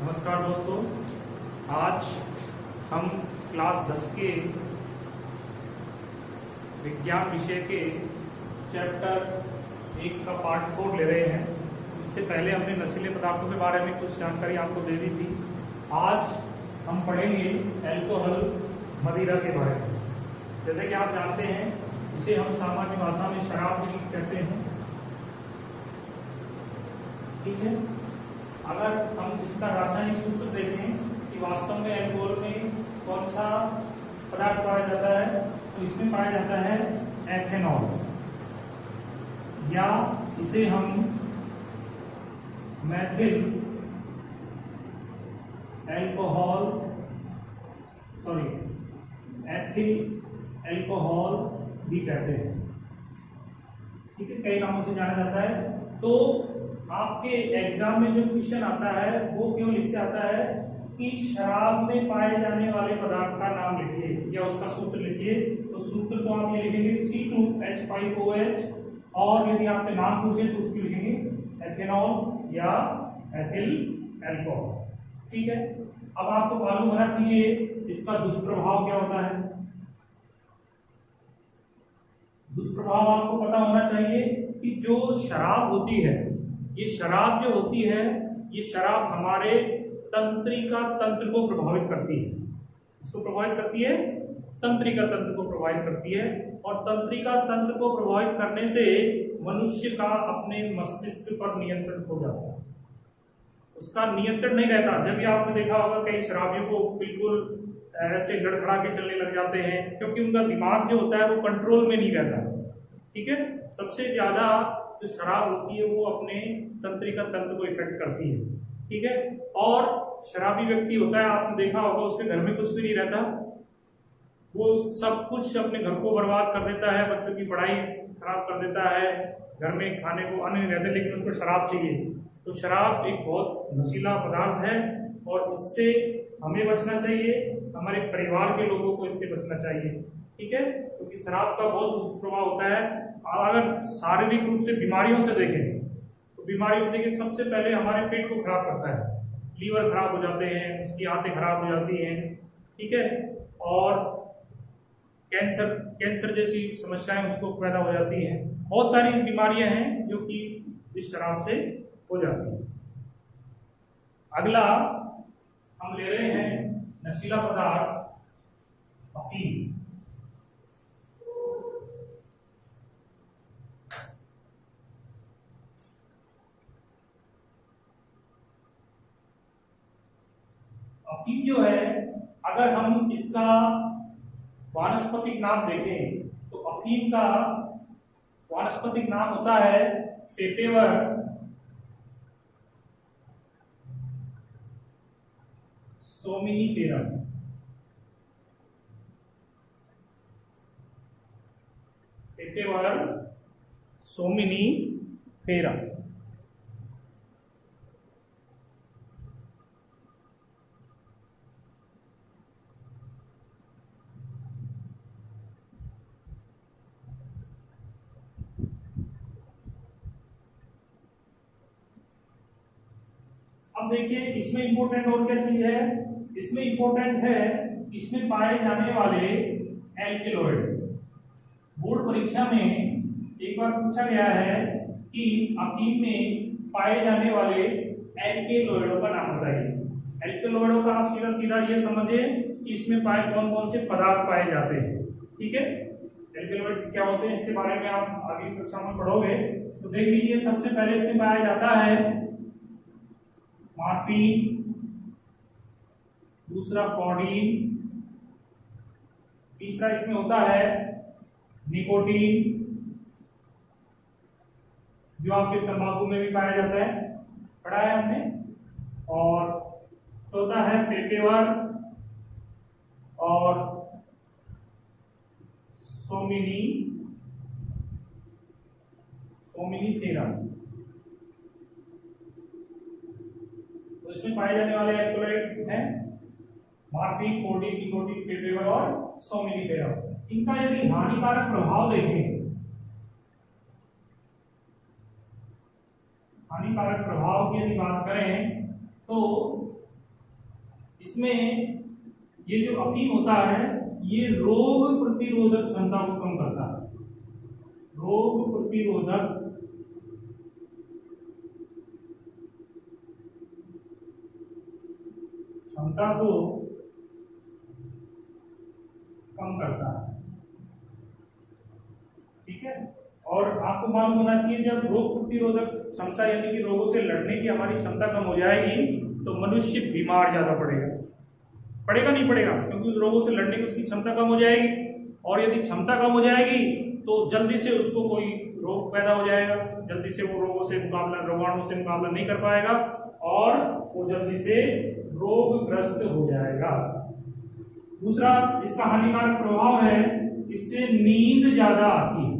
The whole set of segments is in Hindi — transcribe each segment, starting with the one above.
नमस्कार दोस्तों, आज हम क्लास 10 के विज्ञान विषय के चैप्टर 1 का पार्ट 4 ले रहे हैं। इससे पहले हमने नशीले पदार्थों के बारे में कुछ जानकारी आपको दे दी थी। आज हम पढ़ेंगे अल्कोहल, मदिरा के बारे में। जैसे कि आप जानते हैं, इसे हम सामान्य भाषा में शराब भी कहते हैं। ठीक है, अगर हम इसका रासायनिक सूत्र देखें कि वास्तव में अल्कोहल में कौन सा पदार्थ पाया जाता है, तो इसमें पाया जाता है एथेनॉल, या इसे हम मैथिल एल्कोहल एथिल एल्कोहल भी कहते हैं। ठीक है, कई नामों से जाना जाता है। तो आपके एग्जाम में जो क्वेश्चन आता है वो केवल इससे आता है कि शराब में पाए जाने वाले पदार्थ का नाम लिखिए या उसका सूत्र लिखिए। तो सूत्र तो आप ये लिखेंगे C2H5OH, और यदि आपसे नाम पूछे तो उसकी लिखेंगे एथेनॉल या एथिल एल्कोहल। ठीक है, अब आपको मालूम होना चाहिए इसका दुष्प्रभाव क्या होता है। दुष्प्रभाव आपको पता होना चाहिए कि जो शराब होती है, ये शराब जो होती है, ये शराब हमारे तंत्रिका तंत्र को प्रभावित करती है। इसको प्रभावित करती है, तंत्रिका तंत्र को प्रभावित करती है, और तंत्रिका तंत्र को प्रभावित करने से मनुष्य का अपने मस्तिष्क पर नियंत्रण हो जाता है। उसका नियंत्रण नहीं रहता। जब भी आपने देखा होगा कई शराबियों को बिल्कुल ऐसे गड़खड़ा के चलने लग जाते हैं, क्योंकि उनका दिमाग जो होता है वो कंट्रोल में नहीं रहता। ठीक है, सबसे ज्यादा जो शराब होती है वो अपने तंत्रिका तंत्र को इफेक्ट करती है। ठीक है, और शराबी व्यक्ति होता है, आपने देखा होगा उसके घर में कुछ भी नहीं रहता, वो सब कुछ अपने घर को बर्बाद कर देता है, बच्चों की पढ़ाई खराब कर देता है, घर में खाने को अन्न नहीं रहते, लेकिन उसको शराब चाहिए। तो शराब एक बहुत नशीला पदार्थ है और इससे हमें बचना चाहिए, हमारे परिवार के लोगों को इससे बचना चाहिए। ठीक है, क्योंकि शराब का बहुत दुष्प्रभाव होता है। अगर शारीरिक रूप से बीमारियों से देखें तो बीमारियों देखिए, सबसे पहले हमारे पेट को खराब करता है, लीवर खराब हो जाते हैं, उसकी आंतें खराब हो जाती हैं। ठीक है, और कैंसर जैसी समस्याएं उसको पैदा हो जाती हैं। बहुत सारी बीमारियां हैं जो कि इस शराब से हो जाती हैं। अगला हम ले रहे हैं नशीला पदार्थ अफीम। अफीम जो है, अगर हम इसका वानस्पतिक नाम देखें तो अफीम का वानस्पतिक नाम होता है पेपेवर सोमिनिफेरम। पेपेवर सोमिनिफेरम। अब देखिए, इसमें इंपॉर्टेंट और क्या चीज है, इसमें इंपॉर्टेंट है इसमें पाए जाने वाले एल्केलॉइड। बोर्ड परीक्षा में एक बार पूछा गया है कि अफीम में पाए जाने वाले एल्केलॉइडों का नाम बताइए। एल्केलॉइडों का आप सीधा सीधा ये समझिए कि इसमें पाए कौन कौन से पदार्थ पाए जाते हैं। ठीक है, एल्केलॉइड्स क्या होते हैं इसके बारे में आप आगे कक्षा में पढ़ोगे। तो देख लीजिए, सबसे पहले इसमें पाया जाता है मॉर्फिन, दूसरा कोडीन, तीसरा इसमें होता है निकोटीन, जो आपके तंबाकू में भी पाया जाता है, पढ़ा है हमने, और चौथा है पेपेवर और सोमिनिफेरम। तो इसमें पाए जाने वाले एल्कोलॉइड हैं मॉर्फिन, कोडीन, निकोटीन, पेपेवर और सोमिनिफेरम। इनका यदि हानिकारक प्रभाव देखें, हानिकारक प्रभाव की यदि बात करें तो इसमें ये जो अफीम होता है ये रोग प्रतिरोधक क्षमता को कम करता है, रोग प्रतिरोधक क्षमता को कम करता है। ठीक है, और आपको मालूम होना चाहिए जब रोग प्रतिरोधक क्षमता यानी कि रोगों से लड़ने की हमारी क्षमता कम हो जाएगी तो मनुष्य बीमार ज्यादा पड़ेगा नहीं पड़ेगा, क्योंकि उस रोगों से लड़ने की उसकी क्षमता कम हो जाएगी, और यदि क्षमता कम हो जाएगी तो जल्दी से उसको कोई रोग पैदा हो जाएगा, जल्दी से वो रोगों से मुकाबला, रोगाणु से मुकाबला नहीं कर पाएगा और वो जल्दी से रोगग्रस्त हो जाएगा। दूसरा इसका हानिकारक प्रभाव है, इससे नींद ज्यादा आती है,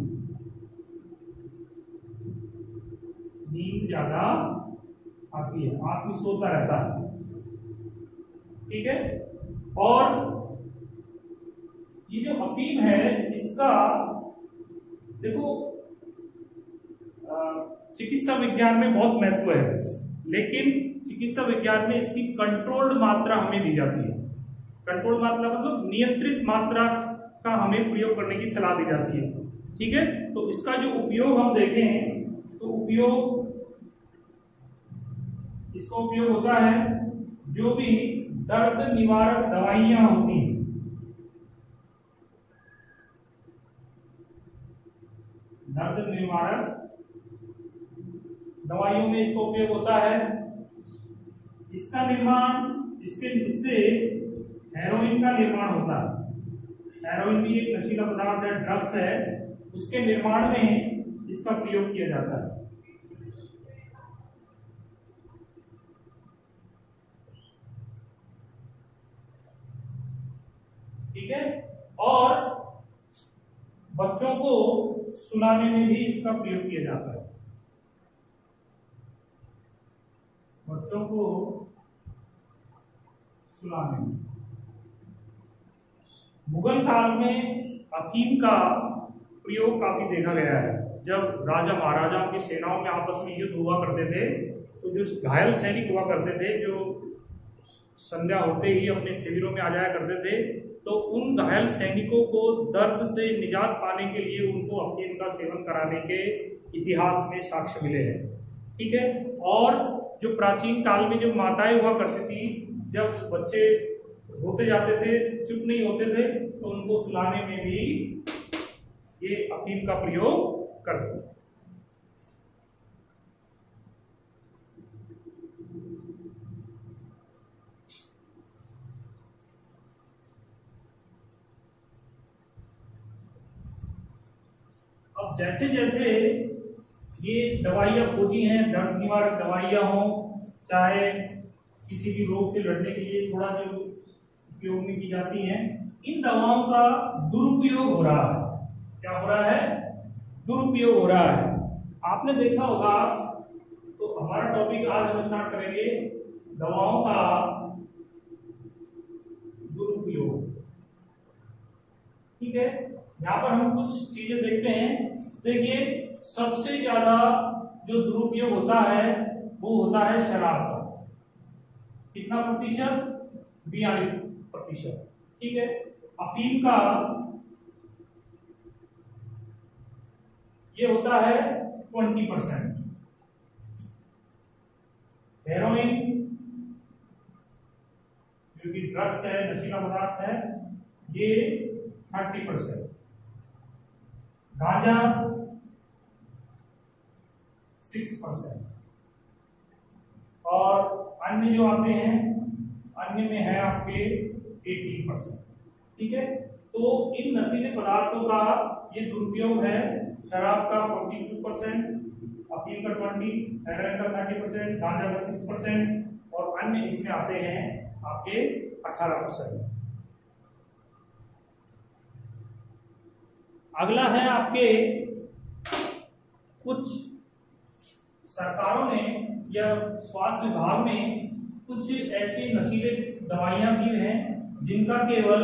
नींद ज्यादा आती है, आदमी सोता रहता है। ठीक है, और ये जो अफीम है इसका देखो चिकित्सा विज्ञान में बहुत महत्व है, लेकिन चिकित्सा विज्ञान में इसकी कंट्रोल्ड मात्रा हमें दी जाती है। कंट्रोल्ड मात्रा मतलब नियंत्रित मात्रा का हमें प्रयोग करने की सलाह दी जाती है। ठीक है, तो इसका जो उपयोग हम देखें तो इसका उपयोग होता है जो भी दर्द निवारक दवाइयां होती हैं, दर्द निवारक दवाइयों में इसका उपयोग होता है। इसका निर्माण इससे हेरोइन का निर्माण होता है। हेरोइन भी एक नशीला पदार्थ है, ड्रग्स है, उसके निर्माण में इसका प्रयोग किया जाता है। ठीक है, और बच्चों को सुलाने में भी इसका प्रयोग किया जाता है, बच्चों को सुलाने में। मुगल काल में अफीम का प्रयोग काफी देखा गया है। जब राजा महाराजाओं की सेनाओं में आपस में युद्ध हुआ करते थे तो जो घायल सैनिक हुआ करते थे, जो संध्या होते ही अपने शिविरों में आ जाया करते थे, तो उन घायल सैनिकों को दर्द से निजात पाने के लिए उनको अफीम का सेवन कराने के इतिहास में साक्ष्य मिले हैं। ठीक है, और जो प्राचीन काल में जो माताएं हुआ करती थी, जब बच्चे होते जाते थे, चुप नहीं होते थे, तो उनको सुलाने में भी ये अफीम का प्रयोग करते थे। अब जैसे जैसे ये दवाइयाँ खोजी हैं, दर्द निवारक दवाइयाँ हों, चाहे किसी भी रोग से लड़ने के लिए थोड़ा जो उपयोग में की जाती हैं, इन दवाओं का दुरुपयोग हो रहा है। क्या हो रहा है? दुरुपयोग हो रहा है। आपने देखा होगा, तो हमारा टॉपिक आज हम स्टार्ट करेंगे दवाओं का दुरुपयोग। ठीक है, यहाँ पर हम कुछ चीजें देखते हैं। देखिए, सबसे ज्यादा जो दुरुपयोग होता है वो होता है शराब का। कितना प्रतिशत? 42%। ठीक है, अफीम का ये होता है 20%। हेरोइन जो कि ड्रग्स है, नशीला पदार्थ है, ये 30%। गांजा 6%। और अन्य जो आते हैं, अन्य में है आपके 18%। ठीक है, तो इन नशीले पदार्थों का ये दुरुपयोग है। शराब का 42%, अफीम का 20%, हेरोइन का 30%, गांजा का 6% और अन्य इसमें आते हैं आपके 18%। अगला है आपके कुछ सरकारों ने या स्वास्थ्य विभाग ने कुछ ऐसी नशीले दवाइयां दी हैं जिनका केवल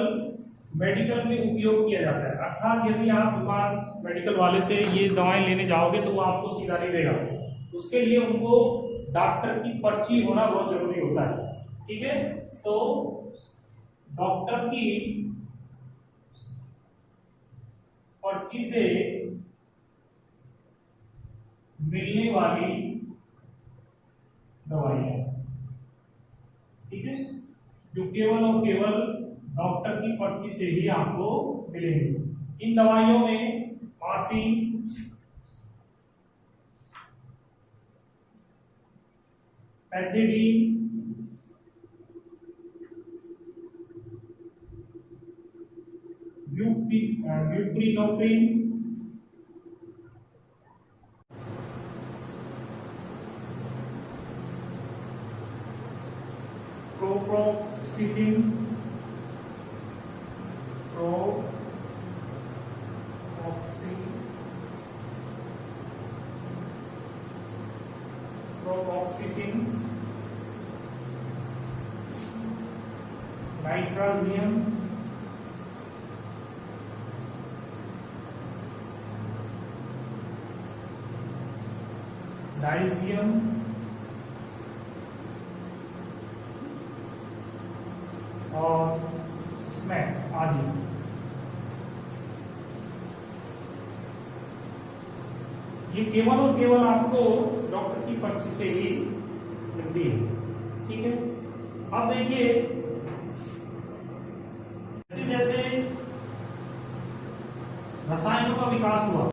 मेडिकल में उपयोग किया जाता है। अर्थात यदि आप दुकान मेडिकल वाले से ये दवाएं लेने जाओगे तो वो आपको सीधा नहीं देगा, उसके लिए उनको डॉक्टर की पर्ची होना बहुत जरूरी होता है। ठीक है, तो डॉक्टर की पर्ची से मिलने वाली दवाइयाँ, ठीक है, जो केवल और केवल डॉक्टर की पर्ची से ही आपको मिलेंगी। इन दवाइयों में मॉर्फिन, पैथिडीन, ब्यूप्रिनोफिन, प्रोप्रोक्सिफिन, नाइट्राजियम, डाइजियम और स्मैक आदि। ये केवल और केवल आपको डॉक्टर की पर्ची से ही मिलती है, ठीक है। अब देखिए, जैसे जैसे रसायनों का विकास हुआ,